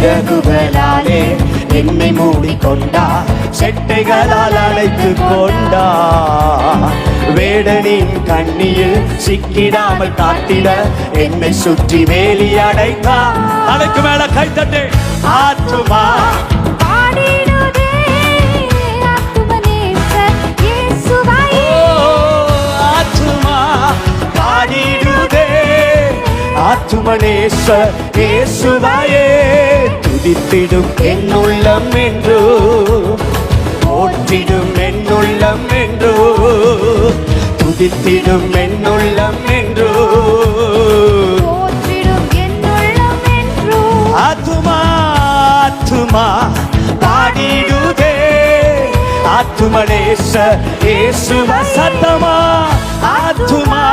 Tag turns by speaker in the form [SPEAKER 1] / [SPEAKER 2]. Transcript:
[SPEAKER 1] சிறகுகளாலே என்னை மூடிக்கொண்டா, செட்டைகளால் அழைத்து கொண்டா. வேடனின் கண்ணியில் சிக்கிடாமல் காத்திட என்னை சுற்றி வேலி அடைத்தா. அதுக்கு மேல கைத்தட்டு. ஆத்துமா
[SPEAKER 2] பாடிடுதே ஆத்துமனேசர் இயேசுவாயே.
[SPEAKER 1] ஆத்துமா பாடிடுதே ஆத்துமனேசர் இயேசுவாயே. துதித்திடும் என்னுள்ளம் என்று, போற்றிடும் என்னுள்ளம் என்று, துதித்திடும் என்னுள்ளம் என்று,
[SPEAKER 2] போற்றிடும் என்னுள்ளம் என்று.
[SPEAKER 1] ஆத்துமா ஆத்துமா பாடிடுதே ஆத்துமனேசர் இயேசுவ. சத்தமா ஆத்துமா